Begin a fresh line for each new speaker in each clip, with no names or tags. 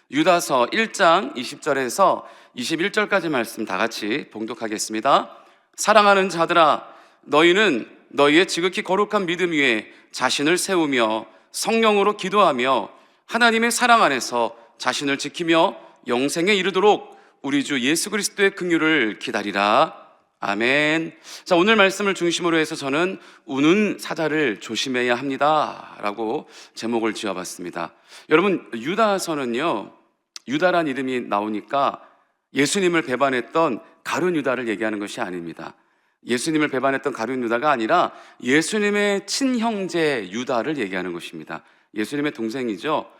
유다서 1장 20절에서 21절까지 말씀 다 같이 봉독하겠습니다. 사랑하는 자들아, 너희는 너희의 지극히 거룩한 믿음 위에 자신을 세우며 성령으로 기도하며 하나님의 사랑 안에서 자신을 지키며 영생에 이르도록 우리 주 예수 그리스도의 긍휼을 기다리라. 아멘. 자, 오늘 말씀을 중심으로 해서 저는 우는 사자를 조심해야 합니다 라고 제목을 지어봤습니다. 여러분, 유다서는요, 유다란 이름이 나오니까 예수님을 배반했던 가룟 유다를 얘기하는 것이 아닙니다. 예수님을 배반했던 가룟 유다가 아니라 예수님의 친형제 유다를 얘기하는 것입니다. 예수님의 동생이죠.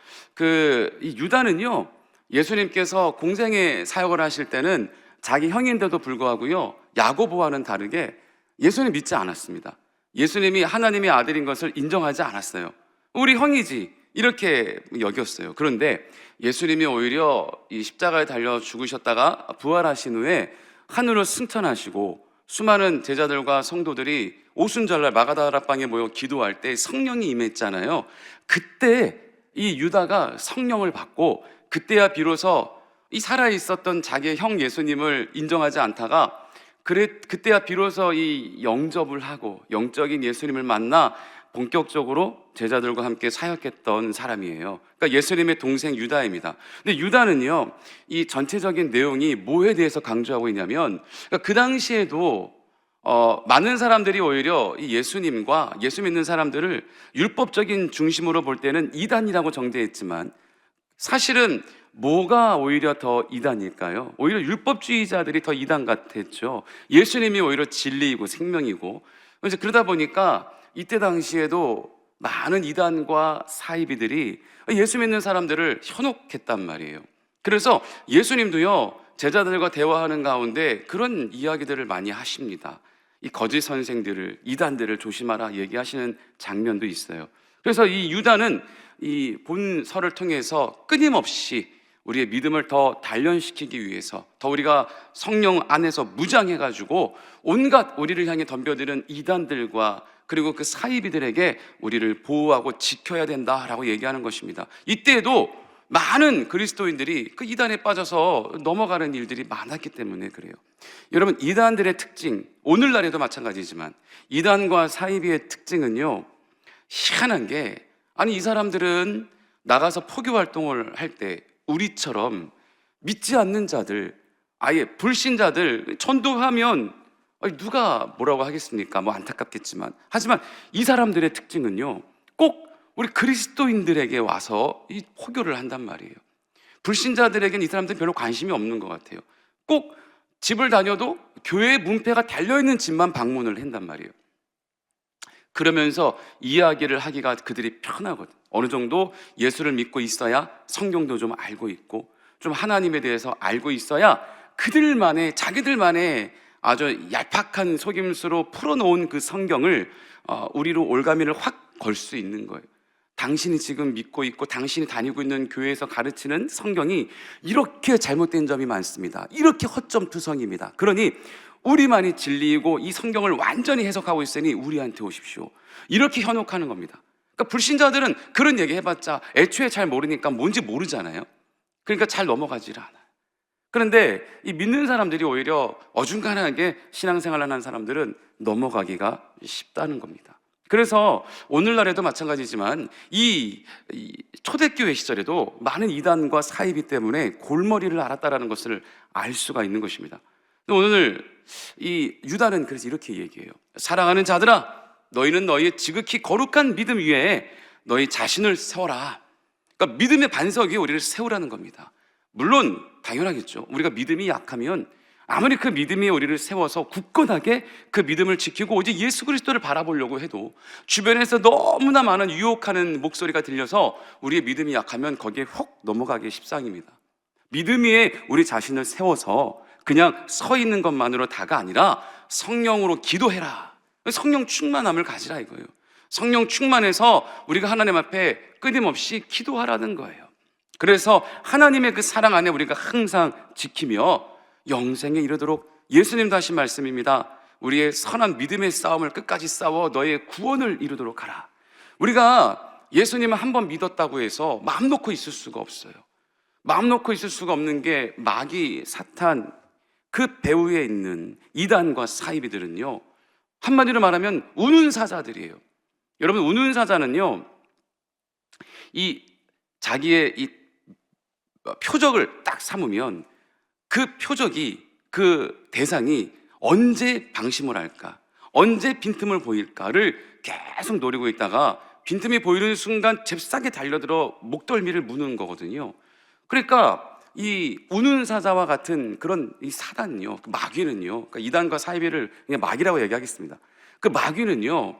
이 유다는요, 예수님께서 공생애 사역을 하실 때는 자기 형인데도 불구하고요, 야고보와는 다르게 예수님 믿지 않았습니다. 예수님이 하나님의 아들인 것을 인정하지 않았어요. 우리 형이지 이렇게 여겼어요. 그런데 예수님이 오히려 이 십자가에 달려 죽으셨다가 부활하신 후에 하늘로 승천하시고 수많은 제자들과 성도들이 오순절날 마가다라방에 모여 기도할 때 성령이 임했잖아요. 그때 이 유다가 성령을 받고 그때야 비로소 이 살아있었던 자기의 형 예수님을 인정하지 않다가 그때야 비로소 이 영접을 하고 영적인 예수님을 만나 본격적으로 제자들과 함께 사역했던 사람이에요. 그러니까 예수님의 동생 유다입니다. 근데 유다는요, 이 전체적인 내용이 뭐에 대해서 강조하고 있냐면, 그러니까 그 당시에도 많은 사람들이 오히려 이 예수님과 예수 믿는 사람들을 율법적인 중심으로 볼 때는 이단이라고 정죄했지만, 사실은 뭐가 오히려 더 이단일까요? 오히려 율법주의자들이 더 이단 같았죠. 예수님이 오히려 진리이고 생명이고. 그래서 그러다 보니까 이때 당시에도 많은 이단과 사이비들이 예수 믿는 사람들을 현혹했단 말이에요. 그래서 예수님도요, 제자들과 대화하는 가운데 그런 이야기들을 많이 하십니다. 이 거짓 선생들을, 이단들을 조심하라 얘기하시는 장면도 있어요. 그래서 이 유다는 이 본서를 통해서 끊임없이 우리의 믿음을 더 단련시키기 위해서, 더 우리가 성령 안에서 무장해가지고 온갖 우리를 향해 덤벼드는 이단들과 그리고 그 사이비들에게 우리를 보호하고 지켜야 된다라고 얘기하는 것입니다. 이때에도 많은 그리스도인들이 그 이단에 빠져서 넘어가는 일들이 많았기 때문에 그래요. 여러분, 이단들의 특징, 오늘날에도 마찬가지지만 이단과 사이비의 특징은요, 희한한 게, 아니 이 사람들은 나가서 포교 활동을 할 때 우리처럼 믿지 않는 자들, 아예 불신자들 전도하면 누가 뭐라고 하겠습니까? 뭐 안타깝겠지만. 하지만 이 사람들의 특징은요, 꼭 우리 그리스도인들에게 와서 이 포교를 한단 말이에요. 불신자들에게는 이 사람들은 별로 관심이 없는 것 같아요. 꼭 집을 다녀도 교회 문패가 달려있는 집만 방문을 한단 말이에요. 그러면서 이야기를 하기가 그들이 편하거든. 어느 정도 예수를 믿고 있어야 성경도 좀 알고 있고 좀 하나님에 대해서 알고 있어야 그들만의, 자기들만의 아주 얄팍한 속임수로 풀어놓은 그 성경을 우리로 올가미를 확 걸 수 있는 거예요. 당신이 지금 믿고 있고 당신이 다니고 있는 교회에서 가르치는 성경이 이렇게 잘못된 점이 많습니다. 이렇게 허점투성입니다. 그러니 우리만이 진리이고 이 성경을 완전히 해석하고 있으니 우리한테 오십시오. 이렇게 현혹하는 겁니다. 그러니까 불신자들은 그런 얘기 해봤자 애초에 잘 모르니까 뭔지 모르잖아요. 그러니까 잘 넘어가지를 않아요. 그런데 이 믿는 사람들이 오히려 어중간하게 신앙생활을 하는 사람들은 넘어가기가 쉽다는 겁니다. 그래서 오늘날에도 마찬가지지만 이 초대교회 시절에도 많은 이단과 사이비 때문에 골머리를 앓았다는 것을 알 수가 있는 것입니다. 오늘 이 유다는 그래서 이렇게 얘기해요. 사랑하는 자들아, 너희는 너희의 지극히 거룩한 믿음 위에 너희 자신을 세워라. 그러니까 믿음의 반석 위에 우리를 세우라는 겁니다. 물론 당연하겠죠. 우리가 믿음이 약하면 아무리 그 믿음이 우리를 세워서 굳건하게 그 믿음을 지키고 오직 예수 그리스도를 바라보려고 해도 주변에서 너무나 많은 유혹하는 목소리가 들려서 우리의 믿음이 약하면 거기에 훅 넘어가기 십상입니다. 믿음 위에 우리 자신을 세워서 그냥 서 있는 것만으로 다가 아니라 성령으로 기도해라. 성령 충만함을 가지라 이거예요. 성령 충만해서 우리가 하나님 앞에 끊임없이 기도하라는 거예요. 그래서 하나님의 그 사랑 안에 우리가 항상 지키며 영생에 이르도록, 예수님도 하신 말씀입니다. 우리의 선한 믿음의 싸움을 끝까지 싸워 너의 구원을 이루도록 하라. 우리가 예수님을 한번 믿었다고 해서 마음 놓고 있을 수가 없어요. 마음 놓고 있을 수가 없는 게 마귀, 사탄, 그 배후에 있는 이단과 사이비들은요, 한마디로 말하면 우는 사자들이에요. 여러분, 우는 사자는요, 이 자기의 이 표적을 딱 삼으면 그 표적이, 그 대상이 언제 방심을 할까, 언제 빈틈을 보일까를 계속 노리고 있다가 빈틈이 보이는 순간 잽싸게 달려들어 목덜미를 무는 거거든요. 그러니까 이 우는 사자와 같은 그런 이 사단은요, 그 마귀는요, 그러니까 이단과 사이비를 그냥 마귀라고 얘기하겠습니다. 그 마귀는요,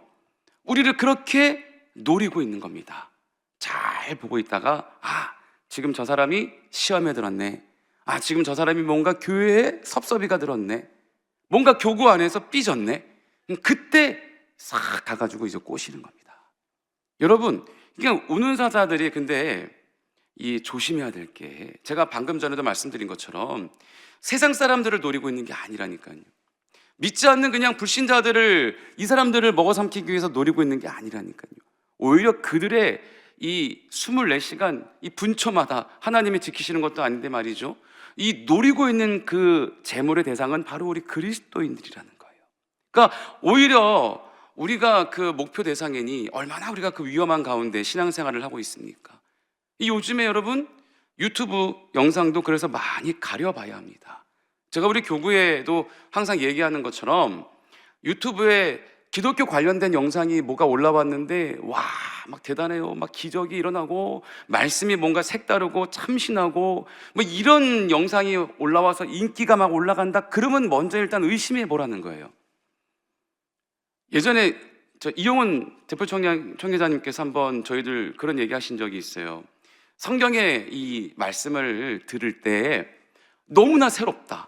우리를 그렇게 노리고 있는 겁니다. 잘 보고 있다가, 아, 지금 저 사람이 시험에 들었네. 아, 지금 저 사람이 뭔가 교회에 섭섭이가 들었네. 뭔가 교구 안에서 삐졌네. 그때 싹 가가지고 이제 꼬시는 겁니다. 여러분, 이게 우는 사자들이 근데 이 조심해야 될 게, 제가 방금 전에도 말씀드린 것처럼 세상 사람들을 노리고 있는 게 아니라니까요. 믿지 않는 그냥 불신자들을, 이 사람들을 먹어 삼키기 위해서 노리고 있는 게 아니라니까요. 오히려 그들의 이 24시간 이 분초마다 하나님이 지키시는 것도 아닌데 말이죠, 이 노리고 있는 그 재물의 대상은 바로 우리 그리스도인들이라는 거예요. 그러니까 오히려 우리가 그 목표 대상이니 얼마나 우리가 그 위험한 가운데 신앙생활을 하고 있습니까? 이 요즘에 여러분 유튜브 영상도 그래서 많이 가려봐야 합니다. 제가 우리 교구에도 항상 얘기하는 것처럼 유튜브에 기독교 관련된 영상이 뭐가 올라왔는데 와, 막 대단해요. 막 기적이 일어나고 말씀이 뭔가 색다르고 참신하고 뭐 이런 영상이 올라와서 인기가 막 올라간다. 그러면 먼저 일단 의심해 보라는 거예요. 예전에 이용훈 대표총회장님께서 한번 저희들 그런 얘기 하신 적이 있어요. 성경의 이 말씀을 들을 때 너무나 새롭다,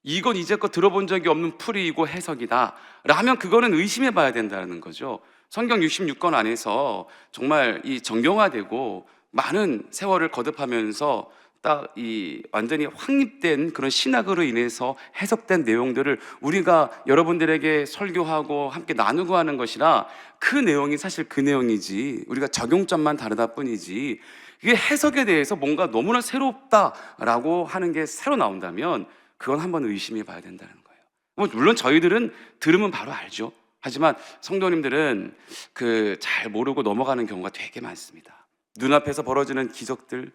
이건 이제껏 들어본 적이 없는 풀이이고 해석이다 라면 그거는 의심해 봐야 된다는 거죠. 성경 66권 안에서 정말 이 정경화되고 많은 세월을 거듭하면서 딱 이 완전히 확립된 그런 신학으로 인해서 해석된 내용들을 우리가 여러분들에게 설교하고 함께 나누고 하는 것이라, 그 내용이 사실 그 내용이지 우리가 적용점만 다르다 뿐이지, 이게 해석에 대해서 뭔가 너무나 새롭다라고 하는 게 새로 나온다면 그건 한번 의심해 봐야 된다는 거예요. 물론 저희들은 들으면 바로 알죠. 하지만 성도님들은 그 잘 모르고 넘어가는 경우가 되게 많습니다. 눈앞에서 벌어지는 기적들,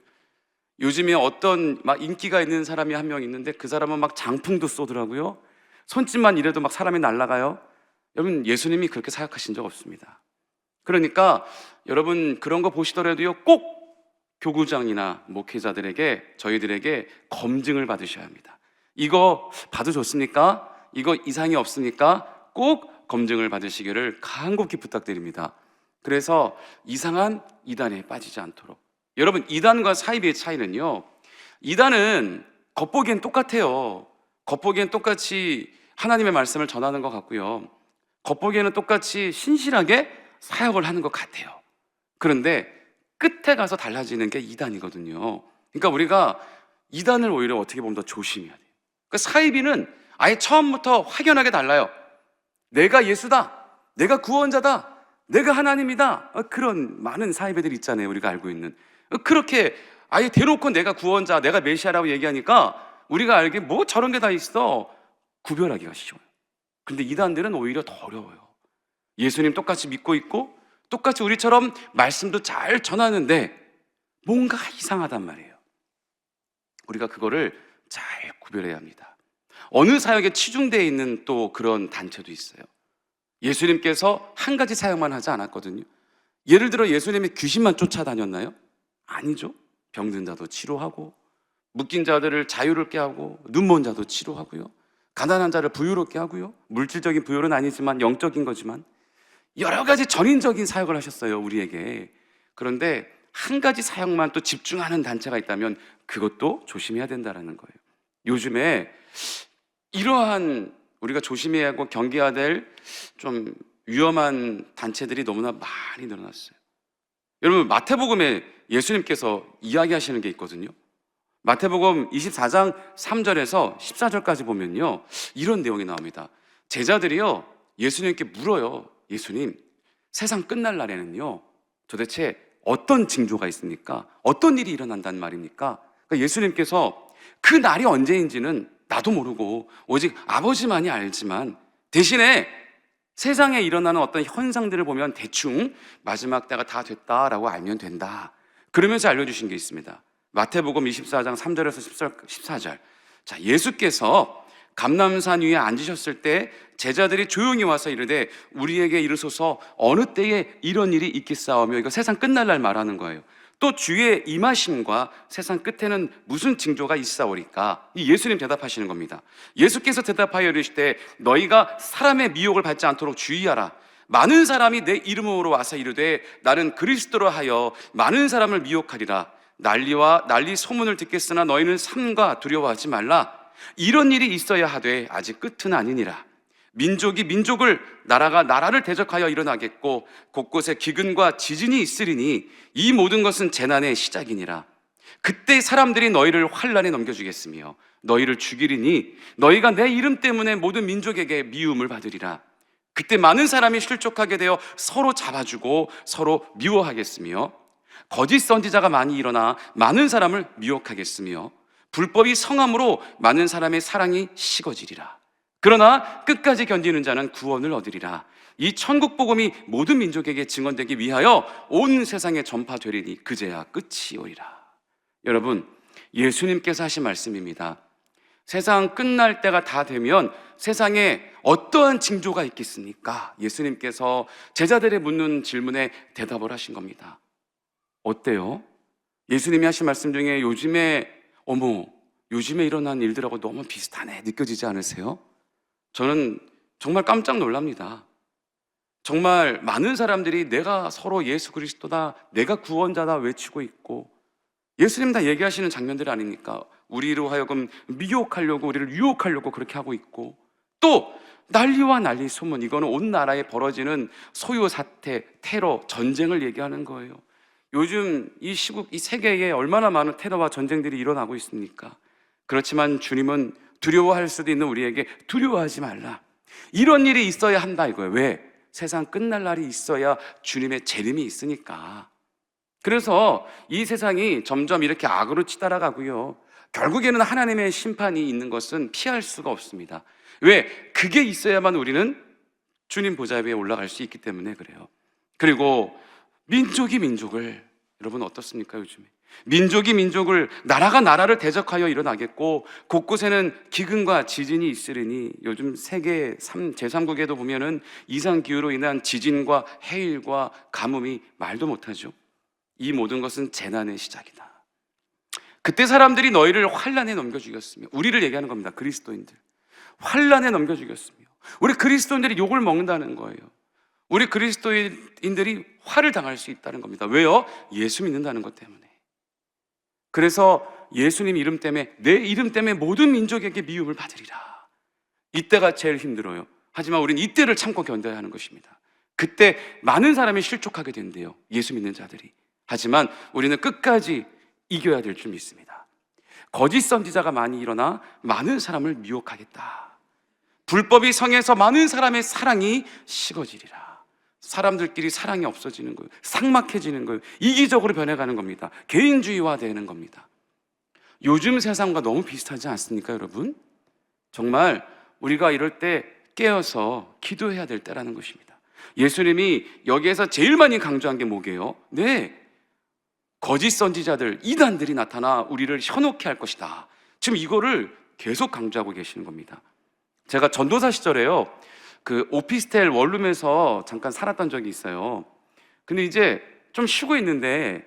요즘에 어떤 막 인기가 있는 사람이 한 명 있는데 그 사람은 막 장풍도 쏘더라고요. 손짓만 이래도 막 사람이 날아가요. 여러분, 예수님이 그렇게 사역하신 적 없습니다. 그러니까 여러분 그런 거 보시더라도요, 꼭 교구장이나 목회자들에게, 저희들에게 검증을 받으셔야 합니다. 이거 봐도 좋습니까? 이거 이상이 없습니까? 꼭 검증을 받으시기를 간곡히 부탁드립니다. 그래서 이상한 이단에 빠지지 않도록. 여러분, 이단과 사이비의 차이는요, 이단은 겉보기엔 똑같아요. 겉보기엔 똑같이 하나님의 말씀을 전하는 것 같고요, 겉보기에는 똑같이 신실하게 사역을 하는 것 같아요. 그런데 끝에 가서 달라지는 게 이단이거든요. 그러니까 우리가 이단을 오히려 어떻게 보면 더 조심해야 돼요. 그러니까 사이비는 아예 처음부터 확연하게 달라요. 내가 예수다, 내가 구원자다, 내가 하나님이다, 그런 많은 사이비들이 있잖아요, 우리가 알고 있는. 그렇게 아예 대놓고 내가 구원자, 내가 메시아라고 얘기하니까 우리가 알기에 뭐 저런 게 다 있어, 구별하기가 쉬워요. 근데 이단들은 오히려 더 어려워요. 예수님 똑같이 믿고 있고 똑같이 우리처럼 말씀도 잘 전하는데 뭔가 이상하단 말이에요. 우리가 그거를 잘 구별해야 합니다. 어느 사역에 치중되어 있는 또 그런 단체도 있어요. 예수님께서 한 가지 사역만 하지 않았거든요. 예를 들어 예수님이 귀신만 쫓아다녔나요? 아니죠. 병든 자도 치료하고, 묶인 자들을 자유롭게 하고, 눈먼 자도 치료하고요, 가난한 자를 부유롭게 하고요, 물질적인 부유는 아니지만 영적인 거지만 여러 가지 전인적인 사역을 하셨어요, 우리에게. 그런데 한 가지 사역만 또 집중하는 단체가 있다면 그것도 조심해야 된다는 거예요. 요즘에 이러한 우리가 조심해야 하고 경계해야 될 좀 위험한 단체들이 너무나 많이 늘어났어요. 여러분, 마태복음에 예수님께서 이야기하시는 게 있거든요. 마태복음 24장 3절에서 14절까지 보면요, 이런 내용이 나옵니다. 제자들이요, 예수님께 물어요. 예수님, 세상 끝날 날에는요 도대체 어떤 징조가 있습니까? 어떤 일이 일어난단 말입니까? 그러니까 예수님께서 그 날이 언제인지는 나도 모르고 오직 아버지만이 알지만 대신에 세상에 일어나는 어떤 현상들을 보면 대충 마지막 때가 다 됐다라고 알면 된다. 그러면서 알려주신 게 있습니다. 마태복음 24장 3절에서 14절. 자, 예수께서 감람산 위에 앉으셨을 때 제자들이 조용히 와서 이르되 우리에게 이르소서 어느 때에 이런 일이 있겠사오며, 이거 세상 끝날 날 말하는 거예요. 또 주의 임하심과 세상 끝에는 무슨 징조가 있사오리까? 이 예수님 대답하시는 겁니다. 예수께서 대답하여 이르시되 너희가 사람의 미혹을 받지 않도록 주의하라. 많은 사람이 내 이름으로 와서 이르되 나는 그리스도로 하여 많은 사람을 미혹하리라. 난리 소문을 듣겠으나 너희는 삼가 두려워하지 말라. 이런 일이 있어야 하되 아직 끝은 아니니라. 민족이 민족을, 나라가 나라를 대적하여 일어나겠고 곳곳에 기근과 지진이 있으리니 이 모든 것은 재난의 시작이니라. 그때 사람들이 너희를 환난에 넘겨주겠으며 너희를 죽이리니 너희가 내 이름 때문에 모든 민족에게 미움을 받으리라. 그때 많은 사람이 실족하게 되어 서로 잡아주고 서로 미워하겠으며 거짓 선지자가 많이 일어나 많은 사람을 미혹하겠으며 불법이 성함으로 많은 사람의 사랑이 식어지리라. 그러나 끝까지 견디는 자는 구원을 얻으리라. 이 천국 복음이 모든 민족에게 증언되기 위하여 온 세상에 전파되리니 그제야 끝이 오리라. 여러분, 예수님께서 하신 말씀입니다. 세상 끝날 때가 다 되면 세상에 어떠한 징조가 있겠습니까? 예수님께서 제자들의 묻는 질문에 대답을 하신 겁니다. 어때요? 예수님이 하신 말씀 중에 요즘에 일어난 일들하고 너무 비슷하네 느껴지지 않으세요? 저는 정말 깜짝 놀랍니다. 정말 많은 사람들이 내가 서로 예수 그리스도다, 내가 구원자다 외치고 있고, 예수님 다 얘기하시는 장면들 아닙니까? 우리로 하여금 미혹하려고, 우리를 유혹하려고 그렇게 하고 있고, 또 난리와 난리 소문, 이거는 온 나라에 벌어지는 소요 사태, 테러, 전쟁을 얘기하는 거예요. 요즘 이 시국, 이 세계에 얼마나 많은 테러와 전쟁들이 일어나고 있습니까? 그렇지만 주님은 두려워할 수도 있는 우리에게 두려워하지 말라, 이런 일이 있어야 한다 이거예요. 왜? 세상 끝날 날이 있어야 주님의 재림이 있으니까. 그래서 이 세상이 점점 이렇게 악으로 치달아가고요, 결국에는 하나님의 심판이 있는 것은 피할 수가 없습니다. 왜? 그게 있어야만 우리는 주님 보좌 위에 올라갈 수 있기 때문에 그래요. 그리고 민족이 민족을, 여러분 어떻습니까? 요즘에 민족이 민족을, 나라가 나라를 대적하여 일어나겠고 곳곳에는 기근과 지진이 있으리니, 요즘 세계 제3국에도 보면은 이상기후로 인한 지진과 해일과 가뭄이 말도 못하죠. 이 모든 것은 재난의 시작이다. 그때 사람들이 너희를 환난에 넘겨주겠으며, 우리를 얘기하는 겁니다. 그리스도인들 환난에 넘겨주겠으며, 우리 그리스도인들이 욕을 먹는다는 거예요. 우리 그리스도인들이 화를 당할 수 있다는 겁니다. 왜요? 예수 믿는다는 것 때문에. 그래서 예수님 이름 때문에, 내 이름 때문에 모든 민족에게 미움을 받으리라. 이때가 제일 힘들어요. 하지만 우리는 이때를 참고 견뎌야 하는 것입니다. 그때 많은 사람이 실족하게 된대요, 예수 믿는 자들이. 하지만 우리는 끝까지 이겨야 될 줄 믿습니다. 거짓 선지자가 많이 일어나 많은 사람을 미혹하겠다. 불법이 성에서 많은 사람의 사랑이 식어지리라. 사람들끼리 사랑이 없어지는 거예요. 삭막해지는 거예요. 이기적으로 변해가는 겁니다. 개인주의화 되는 겁니다. 요즘 세상과 너무 비슷하지 않습니까, 여러분? 정말 우리가 이럴 때 깨어서 기도해야 될 때라는 것입니다. 예수님이 여기에서 제일 많이 강조한 게 뭐게요? 네, 거짓 선지자들, 이단들이 나타나 우리를 현혹해 할 것이다. 지금 이거를 계속 강조하고 계시는 겁니다. 제가 전도사 시절에요, 그 오피스텔 원룸에서 잠깐 살았던 적이 있어요. 근데 이제 좀 쉬고 있는데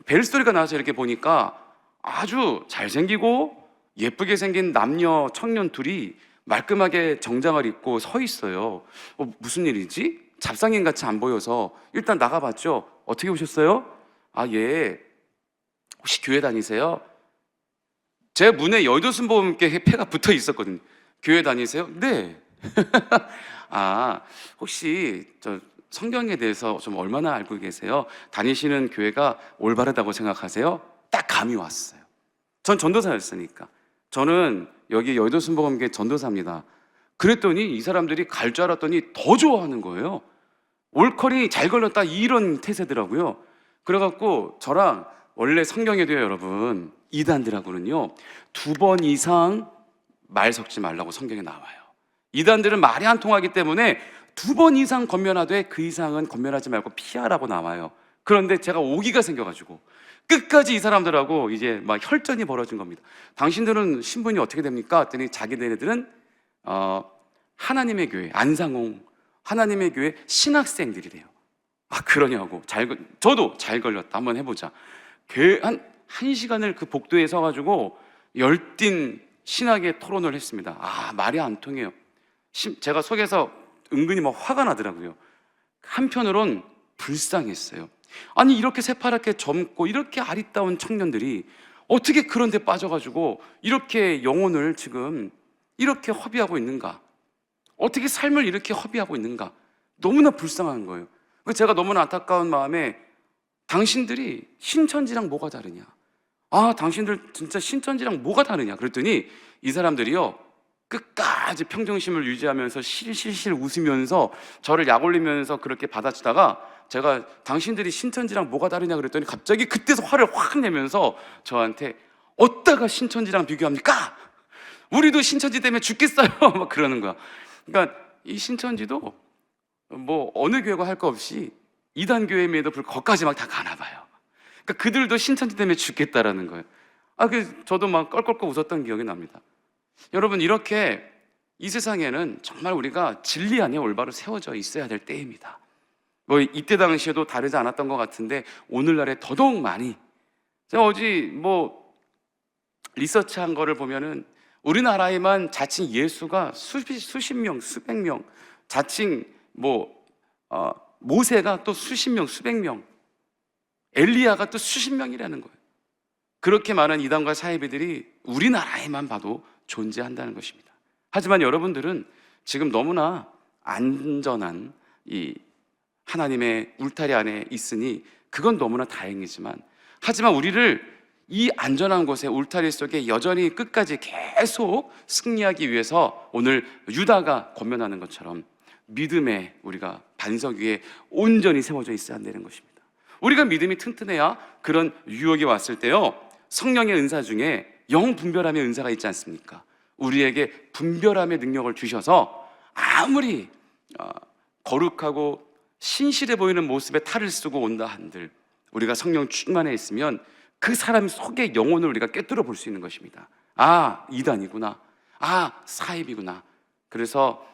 벨소리가 나서 이렇게 보니까 아주 잘생기고 예쁘게 생긴 남녀 청년 둘이 말끔하게 정장을 입고 서 있어요. 무슨 일이지? 잡상인 같이 안 보여서 일단 나가봤죠. 어떻게 오셨어요? 아, 예, 혹시 교회 다니세요? 제 문에 여의도순복음교회 패가 붙어 있었거든요. 교회 다니세요? 네. 아, 혹시 저 성경에 대해서 좀 얼마나 알고 계세요? 다니시는 교회가 올바르다고 생각하세요? 딱 감이 왔어요. 전 전도사였으니까. 저는 여기 여의도순복음교회 전도사입니다. 그랬더니 이 사람들이 갈 줄 알았더니 더 좋아하는 거예요. 올커리 잘 걸렸다, 이런 태세더라고요. 그래갖고 저랑 원래 성경에도요, 여러분, 이단들하고는요 2번 이상 말 섞지 말라고 성경에 나와요. 이단들은 말이 안 통하기 때문에 2번 이상 건면하되 그 이상은 건면하지 말고 피하라고 나와요. 그런데 제가 오기가 생겨가지고 끝까지 이 사람들하고 이제 막 혈전이 벌어진 겁니다. 당신들은 신분이 어떻게 됩니까? 했더니 자기네들은 하나님의 교회, 안상홍 하나님의 교회 신학생들이래요. 아, 그러냐고. 저도 잘 걸렸다. 한번 해보자. 한 시간을 그 복도에 서가지고 열띤 신학의 토론을 했습니다. 아, 말이 안 통해요. 제가 속에서 은근히 막 화가 나더라고요. 한편으론 불쌍했어요. 아니, 이렇게 새파랗게 젊고 이렇게 아리따운 청년들이 어떻게 그런 데 빠져가지고 이렇게 영혼을 지금 이렇게 허비하고 있는가? 어떻게 삶을 이렇게 허비하고 있는가? 너무나 불쌍한 거예요. 제가 너무나 안타까운 마음에 당신들이 신천지랑 뭐가 다르냐? 아, 당신들 진짜 신천지랑 뭐가 다르냐? 그랬더니 이 사람들이요 끝까지 평정심을 유지하면서 실실실 웃으면서 저를 약올리면서 그렇게 받아주다가 제가 당신들이 신천지랑 뭐가 다르냐 그랬더니 갑자기 그때서 화를 확 내면서 저한테 어디다가 신천지랑 비교합니까? 우리도 신천지 때문에 죽겠어요 막 그러는 거야. 그러니까 이 신천지도 뭐 어느 교회가 할 거 없이 이단 교회임에도 불구하고 거기까지 막 다 가나 봐요. 그러니까 그들도 신천지 때문에 죽겠다라는 거예요. 저도 막 껄껄껄 웃었던 기억이 납니다. 여러분, 이렇게 이 세상에는 정말 우리가 진리 안에 올바로 세워져 있어야 될 때입니다. 뭐 이때 당시에도 다르지 않았던 것 같은데 오늘날에 더더욱 많이. 제가 어제 뭐 리서치한 거를 보면은 우리나라에만 자칭 예수가 수십 명, 수백 명, 자칭 모세가 또 수십 명, 수백 명, 엘리야가 또 수십 명이라는 거예요. 그렇게 많은 이단과 사이비들이 우리나라에만 봐도 존재한다는 것입니다. 하지만 여러분들은 지금 너무나 안전한 이 하나님의 울타리 안에 있으니 그건 너무나 다행이지만, 하지만 우리를 이 안전한 곳에 울타리 속에 여전히 끝까지 계속 승리하기 위해서 오늘 유다가 권면하는 것처럼 믿음에 우리가 반석 위에 온전히 세워져 있어야 한다는 것입니다. 우리가 믿음이 튼튼해야 그런 유혹이 왔을 때요, 성령의 은사 중에 영 분별함의 은사가 있지 않습니까? 우리에게 분별함의 능력을 주셔서 아무리 거룩하고 신실해 보이는 모습에 탈을 쓰고 온다 한들 우리가 성령 충만해 있으면 그 사람 속의 영혼을 우리가 꿰뚫어 볼 수 있는 것입니다. 아, 이단이구나. 아, 사입이구나. 그래서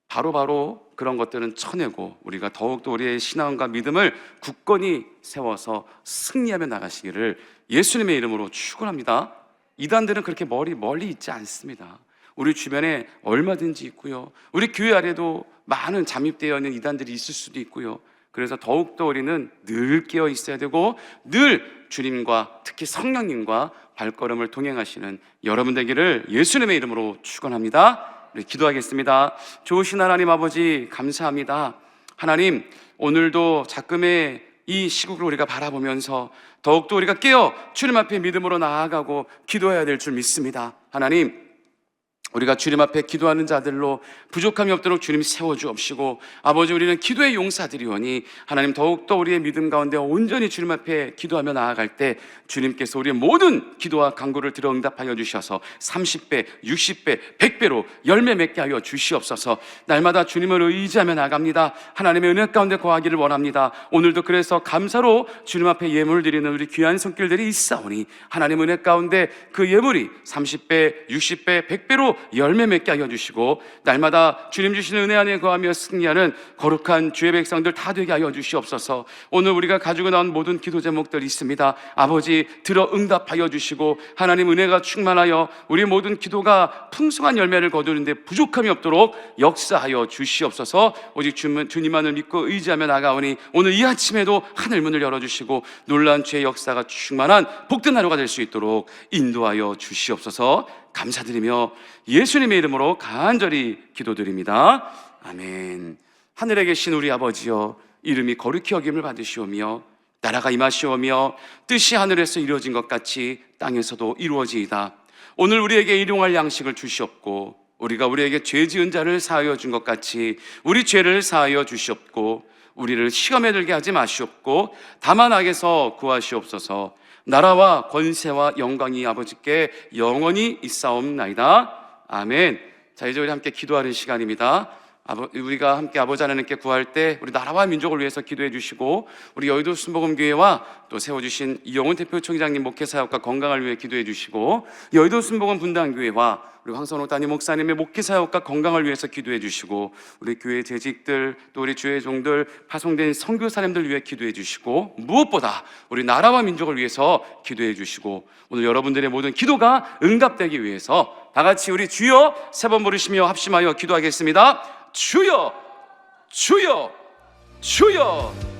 바로 그런 것들은 쳐내고 우리가 더욱더 우리의 신앙과 믿음을 굳건히 세워서 승리하며 나가시기를 예수님의 이름으로 축원합니다. 이단들은 그렇게 멀리 있지 않습니다. 우리 주변에 얼마든지 있고요, 우리 교회 아래도 많은 잠입되어 있는 이단들이 있을 수도 있고요. 그래서 더욱더 우리는 늘 깨어 있어야 되고 늘 주님과 특히 성령님과 발걸음을 동행하시는 여러분 되기를 예수님의 이름으로 축원합니다. 우리 기도하겠습니다. 좋으신 하나님 아버지, 감사합니다. 하나님, 오늘도 작금의 이 시국을 우리가 바라보면서 더욱더 우리가 깨어 주님 앞에 믿음으로 나아가고 기도해야 될 줄 믿습니다. 하나님, 우리가 주님 앞에 기도하는 자들로 부족함이 없도록 주님 세워주옵시고, 아버지, 우리는 기도의 용사들이오니 하나님 더욱더 우리의 믿음 가운데 온전히 주님 앞에 기도하며 나아갈 때 주님께서 우리의 모든 기도와 간구를 들어 응답하여 주셔서 30배, 60배, 100배로 열매 맺게 하여 주시옵소서. 날마다 주님을 의지하며 나갑니다. 하나님의 은혜 가운데 거하기를 원합니다. 오늘도 그래서 감사로 주님 앞에 예물 드리는 우리 귀한 손길들이 있사오니 하나님 은혜 가운데 그 예물이 30배, 60배, 100배로 열매 맺게 하여 주시고, 날마다 주님 주시는 은혜 안에 거하며 승리하는 거룩한 주의 백성들 다 되게 하여 주시옵소서. 오늘 우리가 가지고 나온 모든 기도 제목들 있습니다. 아버지, 들어 응답하여 주시고 하나님 은혜가 충만하여 우리 모든 기도가 풍성한 열매를 거두는데 부족함이 없도록 역사하여 주시옵소서. 오직 주님만을 믿고 의지하며 나가오니 오늘 이 아침에도 하늘 문을 열어주시고 놀라운 주의 역사가 충만한 복된 하루가 될 수 있도록 인도하여 주시옵소서. 감사드리며 예수님의 이름으로 간절히 기도드립니다. 아멘. 하늘에 계신 우리 아버지여, 이름이 거룩히 여김을 받으시오며 나라가 임하시오며 뜻이 하늘에서 이루어진 것 같이 땅에서도 이루어지이다. 오늘 우리에게 일용할 양식을 주시옵고 우리가 우리에게 죄 지은 자를 사하여 준 것 같이 우리 죄를 사하여 주시옵고 우리를 시험에 들게 하지 마시옵고 다만 악에서 구하시옵소서. 나라와 권세와 영광이 아버지께 영원히 있사옵나이다. 아멘. 자, 이제 우리 함께 기도하는 시간입니다. 우리가 함께 아버지 하나님께 구할 때 우리 나라와 민족을 위해서 기도해 주시고, 우리 여의도 순복음교회와 또 세워주신 이영훈 대표총장님 목회사역과 건강을 위해 기도해 주시고, 여의도 순복음 분당교회와 우리 황선호 담임 목사님의 목회사역과 건강을 위해서 기도해 주시고, 우리 교회 재직들 또 우리 주의 종들 파송된 선교사님들 위해 기도해 주시고, 무엇보다 우리 나라와 민족을 위해서 기도해 주시고, 오늘 여러분들의 모든 기도가 응답되기 위해서 다 같이 우리 주여 세 번 부르시며 합심하여 기도하겠습니다. 주여, 주여, 주여.